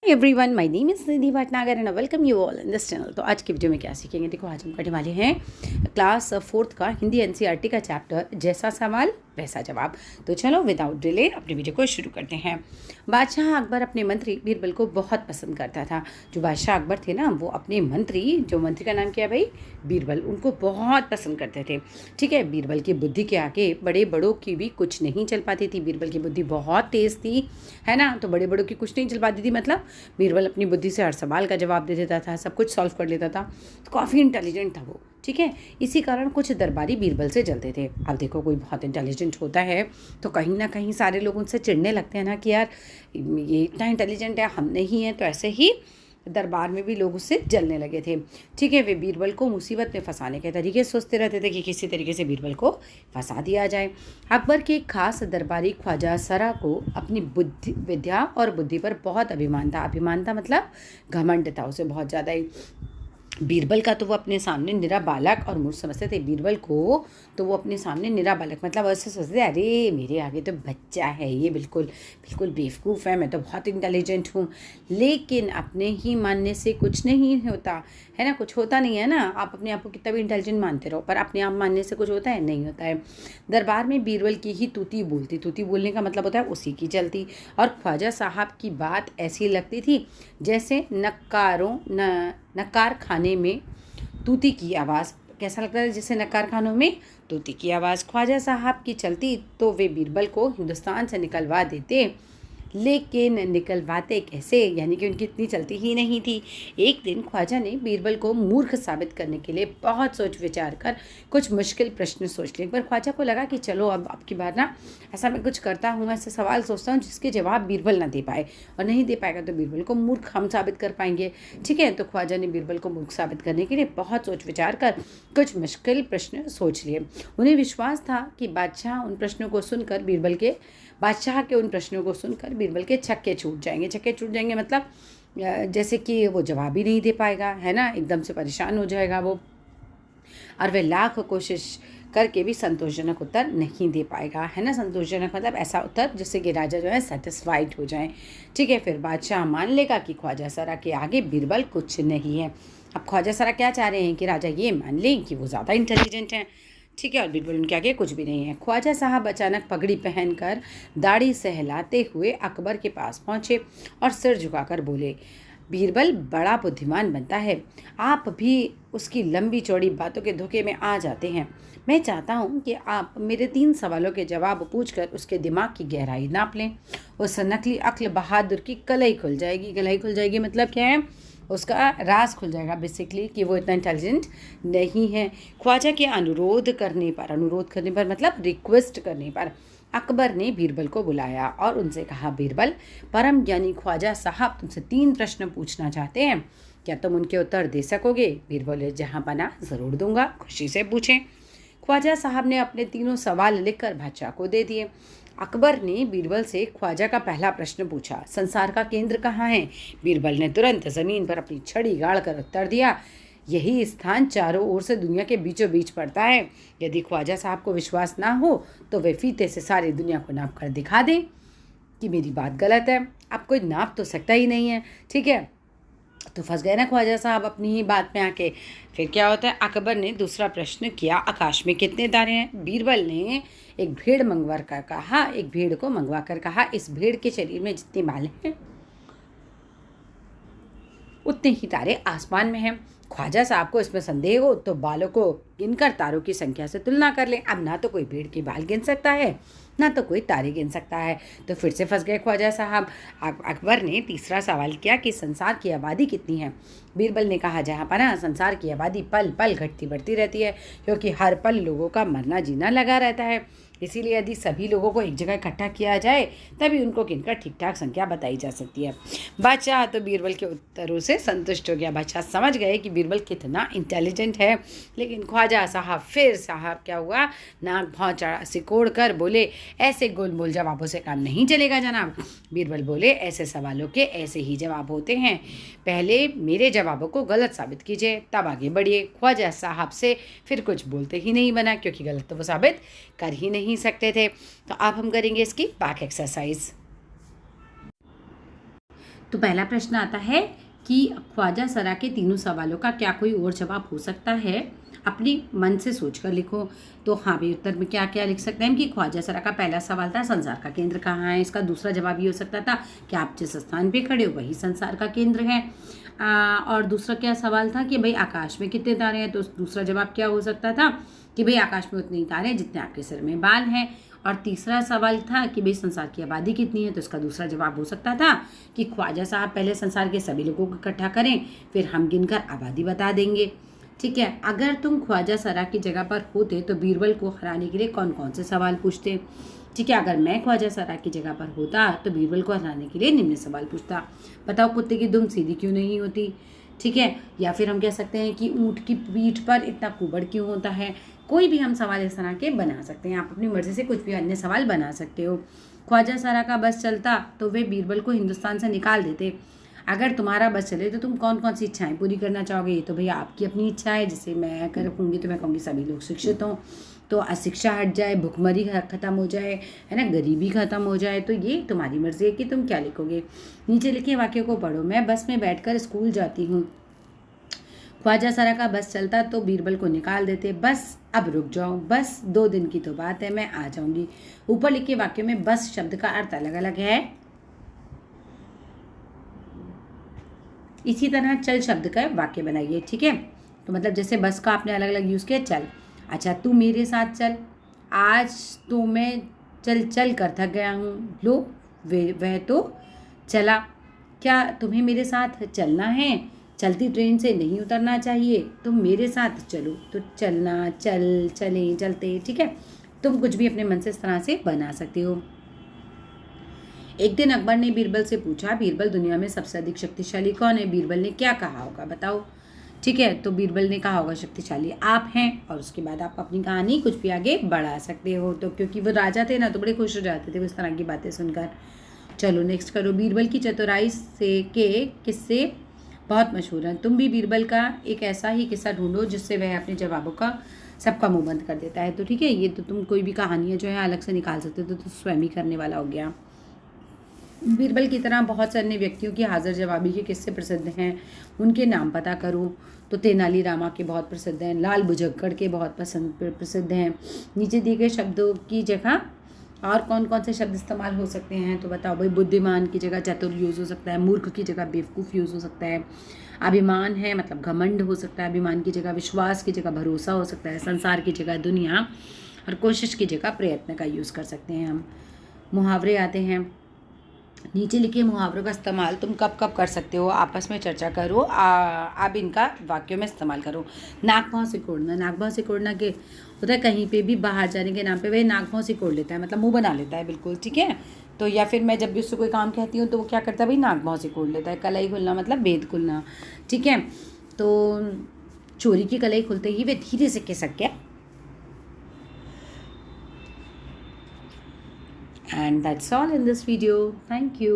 Everyone, my name is Nidhi Bhatnagar and welcome you all in this channel. तो आज की video में क्या सीखेंगे, देखो आज हम करने वाले हैं क्लास 4th का हिंदी एनसीईआरटी का चैप्टर जैसा सवाल वैसा जवाब। तो चलो विदाउट डिले अपने वीडियो को शुरू करते हैं। बादशाह अकबर अपने मंत्री बीरबल को बहुत पसंद करता था। जो बादशाह अकबर थे ना, वो अपने मंत्री का नाम क्या है भाई, बीरबल, उनको बहुत पसंद करते थे। ठीक है, बीरबल की बुद्धि के आगे बड़े बड़ों की भी कुछ नहीं चल पाती थी। बीरबल की बुद्धि बहुत तेज़ थी, है ना। तो बड़े बड़ों की कुछ नहीं चल पाती थी, मतलब बीरबल अपनी बुद्धि से हर सवाल का जवाब दे देता था, सब कुछ सॉल्व कर लेता था। तो काफ़ी इंटेलिजेंट था वो। ठीक है, इसी कारण कुछ दरबारी बीरबल से जलते थे। अब देखो, कोई बहुत इंटेलिजेंट होता है तो कहीं ना कहीं सारे लोग उनसे चिढ़ने लगते हैं ना कि यार ये इतना इंटेलिजेंट है, हम नहीं हैं। तो ऐसे ही दरबार में भी लोग उससे जलने लगे थे। ठीक है, वे बीरबल को मुसीबत में फंसाने के तरीके सोचते रहते थे कि किसी तरीके से बीरबल को फंसा दिया जाए। अकबर के एक खास दरबारी ख्वाजा सरा को अपनी बुद्धि, विद्या और बुद्धि पर बहुत अभिमान था। अभिमान था मतलब घमंड था उसे बहुत ज़्यादा ही। बीरबल का तो वो अपने सामने निरा बालक और मूर्ख समझते थे। बीरबल को तो वो अपने सामने निरा बालक मतलब ऐसे सोचते थे, अरे मेरे आगे तो बच्चा है, ये बिल्कुल बिल्कुल बेवकूफ़ है, मैं तो बहुत इंटेलिजेंट हूँ। लेकिन अपने ही मानने से कुछ नहीं होता है ना, कुछ होता नहीं है ना। आप अपने आप को कितना भी इंटेलिजेंट मानते रहो, पर अपने आप मानने से कुछ होता है, नहीं होता है। दरबार में बीरबल की ही तूती बोलती। तूती बोलने का मतलब होता है उसी की चलती। और ख्वाजा साहब की बात ऐसी लगती थी जैसे नक्कार खाने में तूती की आवाज़। कैसा लगता है जैसे नक्कार खानों में तूती की आवाज़। ख्वाजा साहब की चलती तो वे बीरबल को हिंदुस्तान से निकलवा देते, लेकिन निकलवाते कैसे, यानी कि उनकी इतनी चलती ही नहीं थी। एक दिन ख्वाजा ने बीरबल को मूर्ख साबित करने के लिए बहुत सोच विचार कर कुछ मुश्किल प्रश्न सोच लिए। पर ख्वाजा को लगा कि चलो अब की बार ना ऐसा मैं कुछ करता हूँ, ऐसे सवाल सोचता हूँ जिसके जवाब बीरबल ना दे पाए, और नहीं दे पाएगा तो बीरबल को मूर्ख हम साबित कर पाएंगे। ठीक है, तो ख्वाजा ने बीरबल को मूर्ख साबित करने के लिए बहुत सोच विचार कर कुछ मुश्किल प्रश्न सोच लिए। उन्हें विश्वास था कि बादशाह के उन प्रश्नों को सुनकर बीरबल के छक्के छूट जाएंगे। छक्के छूट जाएंगे मतलब जैसे कि वो जवाब ही नहीं दे पाएगा, है ना, एकदम से परेशान हो जाएगा वो, और वह लाख कोशिश करके भी संतोषजनक उत्तर नहीं दे पाएगा, है ना। संतोषजनक मतलब ऐसा उत्तर जिससे कि राजा जो है सेटिस्फाइड हो जाए। ठीक है, फिर बादशाह मान लेगा कि ख्वाजा सरा के आगे बीरबल कुछ नहीं है। अब ख्वाजा सरा क्या चाह रहे हैं कि राजा ये मान लें कि वो ज़्यादा इंटेलिजेंट हैं। ठीक है, और बीरबल उनके आगे कुछ भी नहीं है। ख्वाजा साहब अचानक पगड़ी पहनकर दाढ़ी सहलाते हुए अकबर के पास पहुँचे और सिर झुकाकर बोले, बीरबल बड़ा बुद्धिमान बनता है, आप भी उसकी लंबी चौड़ी बातों के धोखे में आ जाते हैं। मैं चाहता हूँ कि आप मेरे 3 सवालों के जवाब पूछकर उसके दिमाग की गहराई नाप लें। उस नकली अक्ल बहादुर की कलाई खुल जाएगी। कलाई खुल जाएगी मतलब क्या है, उसका राज खुल जाएगा बेसिकली कि वो इतना इंटेलिजेंट नहीं है। ख्वाजा के अनुरोध करने पर मतलब रिक्वेस्ट करने पर अकबर ने बीरबल को बुलाया और उनसे कहा, बीरबल, परम ज्ञानी ख्वाजा साहब तुमसे 3 प्रश्न पूछना चाहते हैं, क्या तुम उनके उत्तर दे सकोगे? बीरबल ने जहाँ बना ज़रूर दूंगा, खुशी से पूछें। ख्वाजा साहब ने अपने 3 सवाल लिखकर बादशाह को दे दिए। अकबर ने बीरबल से ख्वाजा का पहला प्रश्न पूछा, संसार का केंद्र कहाँ है? बीरबल ने तुरंत ज़मीन पर अपनी छड़ी गाड़ कर उत्तर दिया, यही स्थान चारों ओर से दुनिया के बीचों बीच पड़ता है। यदि ख्वाजा साहब को विश्वास ना हो तो वे फीते से सारी दुनिया को नाप कर दिखा दें कि मेरी बात गलत है। अब कोई नाप तो सकता ही नहीं है। ठीक है, तो फंस गए ना ख्वाजा साहब अपनी ही बात में आके। फिर क्या होता है, अकबर ने दूसरा प्रश्न किया, आकाश में कितने तारे हैं? बीरबल ने एक भेड़ को मंगवा कर कहा, इस भेड़ के शरीर में जितने बाल हैं उतने ही तारे आसमान में हैं। ख्वाजा साहब को इसमें संदेह हो तो बालों को गिनकर तारों की संख्या से तुलना कर लें। अब ना तो कोई भेड़ के बाल गिन सकता है, ना तो कोई तारे गिन सकता है। तो फिर से फंस गए ख्वाजा साहब। अकबर ने तीसरा सवाल किया कि संसार की आबादी कितनी है? बीरबल ने कहा, जहाँ पर ना संसार की आबादी पल पल घटती बढ़ती रहती है, क्योंकि हर पल लोगों का मरना जीना लगा रहता है। इसीलिए यदि सभी लोगों को एक जगह इकट्ठा किया जाए तभी उनको गिनकर ठीक ठाक संख्या बताई जा सकती है। बादशाह तो बीरबल के उत्तरों से संतुष्ट हो गया। बादशाह समझ गए कि बीरबल कितना इंटेलिजेंट है। लेकिन ख्वाजा साहब क्या हुआ, नाक भौं सिकोड़ कर बोले, ऐसे गोलमोल जवाबों से काम नहीं चलेगा जनाब। बीरबल बोले, ऐसे सवालों के ऐसे ही जवाब होते हैं, पहले मेरे जवाबों को गलत साबित कीजिए तब आगे बढ़िए। ख्वाजा साहब से फिर कुछ बोलते ही नहीं बना, क्योंकि गलत तो वो साबित कर ही नहीं सकते थे। तो अब हम करेंगे इसकी बैक एक्सरसाइज। तो पहला प्रश्न आता है कि ख्वाजा सरा के तीनों सवालों का क्या कोई और जवाब हो सकता है? अपने मन से सोचकर लिखो। तो हाँ भाई, उत्तर में क्या क्या लिख सकते हैं कि ख्वाजा सरा का पहला सवाल था संसार का केंद्र कहाँ है। इसका दूसरा जवाब ये हो सकता था कि आप जिस स्थान पे खड़े हो वही संसार का केंद्र है। और दूसरा क्या सवाल था कि भाई आकाश में कितने तारे हैं। तो दूसरा जवाब क्या हो सकता था कि भाई आकाश में उतने ही तारे हैं जितने आपके सिर में बाल हैं। और तीसरा सवाल था कि भाई संसार की आबादी कितनी है। तो इसका दूसरा जवाब हो सकता था कि ख्वाजा साहब पहले संसार के सभी लोगों को इकट्ठा करें, फिर हम गिनकर आबादी बता देंगे। ठीक है, अगर तुम ख्वाजा सरा की जगह पर होते तो बीरबल को हराने के लिए कौन कौन से सवाल पूछते? ठीक है, अगर मैं ख्वाजा सरा की जगह पर होता तो बीरबल को हराने के लिए निम्न सवाल पूछता। बताओ कुत्ते की दुम सीधी क्यों नहीं होती? ठीक है, या फिर हम कह सकते हैं कि ऊँट की पीठ पर इतना कुबड़ क्यों होता है। कोई भी हम सवाल इस तरह के बना सकते हैं। आप अपनी मर्जी से कुछ भी अन्य सवाल बना सकते हो। ख्वाजा सरा का बस चलता तो वे बीरबल को हिंदुस्तान से निकाल देते। अगर तुम्हारा बस चले तो तुम कौन कौन सी इच्छाएं पूरी करना चाहोगे? ये तो भैया आपकी अपनी इच्छा है। जैसे मैं अगर रखूँगी तो मैं कहूँगी सभी लोग शिक्षित हों, तो अशिक्षा हट जाए, भुखमरी खत्म हो जाए, है ना, गरीबी खत्म हो जाए। तो ये तुम्हारी मर्जी है कि तुम क्या लिखोगे। नीचे लिखे वाक्य को पढ़ो। मैं बस में बैठकर स्कूल जाती हूँ। ख्वाजा सरा का बस चलता तो बीरबल को निकाल देते। बस अब रुक जाओ, बस 2 दिन की तो बात है, मैं आ जाऊंगी। ऊपर लिखे वाक्य में बस शब्द का अर्थ अलग अलग है। इसी तरह चल शब्द का वाक्य बनाइए। ठीक है, तो मतलब जैसे बस का आपने अलग अलग यूज़ किया चल। अच्छा, तू मेरे साथ चल। आज तो मैं चल चल कर थक गया हूँ। लो वह तो चला। क्या तुम्हें मेरे साथ चलना है? चलती ट्रेन से नहीं उतरना चाहिए, तुम मेरे साथ चलो। तो चलना, चल, चले, चलते। ठीक है, तुम कुछ भी अपने मन से इस तरह से बना सकते हो। एक दिन अकबर ने बीरबल से पूछा, बीरबल दुनिया में सबसे अधिक शक्तिशाली कौन है? बीरबल ने क्या कहा होगा बताओ। ठीक है, तो बीरबल ने कहा होगा शक्तिशाली आप हैं। और उसके बाद आप अपनी कहानी कुछ भी आगे बढ़ा सकते हो। तो क्योंकि वो राजा थे ना, तो बड़े खुश हो जाते थे इस तरह की बातें सुनकर। चलो नेक्स्ट करो। बीरबल की चतुराई से के किस्से बहुत मशहूर हैं। तुम भी बीरबल का एक ऐसा ही किस्सा ढूंढो जिससे वह अपने जवाबों का सबका मुंह बंद कर देता है। तो ठीक है, ये तो तुम कोई भी कहानियाँ जो है अलग से निकाल सकते हो। तो स्वयं ही करने वाला हो गया। बीरबल की तरह बहुत से अन्य व्यक्तियों की हाजिर जवाबी के किस्से प्रसिद्ध हैं, उनके नाम पता करो। तो तेनालीरामा के बहुत प्रसिद्ध हैं, लाल बुझक्कड़ के बहुत प्रसिद्ध हैं। नीचे दिए गए शब्दों की जगह और कौन कौन से शब्द इस्तेमाल हो सकते हैं? तो बताओ भाई। बुद्धिमान की जगह चतुर यूज़ हो सकता है। मूर्ख की जगह बेवकूफ़ यूज़ हो सकता है। अभिमान है मतलब घमंड हो सकता है। अभिमान की जगह विश्वास की जगह भरोसा हो सकता है। संसार की जगह दुनिया, और कोशिश की जगह प्रयत्न का यूज़ कर सकते हैं हम। मुहावरे आते हैं। नीचे लिखे मुहावरों का इस्तेमाल तुम कब कब कर सकते हो? आपस में चर्चा करो। अब इनका वाक्यों में इस्तेमाल करो। नाक पाँव सिकोड़ना। नाक पाँव सिकोड़ना के होता है कहीं पे भी बाहर जाने के नाम पे वह नाक पाँव सिकोड़ लेता है, मतलब मुंह बना लेता है बिल्कुल। ठीक है, तो या फिर मैं जब भी उससे कोई काम कहती हूँ तो वो क्या करता है भाई, नाक पाँव सिकोड़ लेता है। कलाई खुलना मतलब भेद खुलना। ठीक है, तो चोरी की कलाई खुलते ही वे धीरे से खिसक गया। And that's all in this video. Thank you.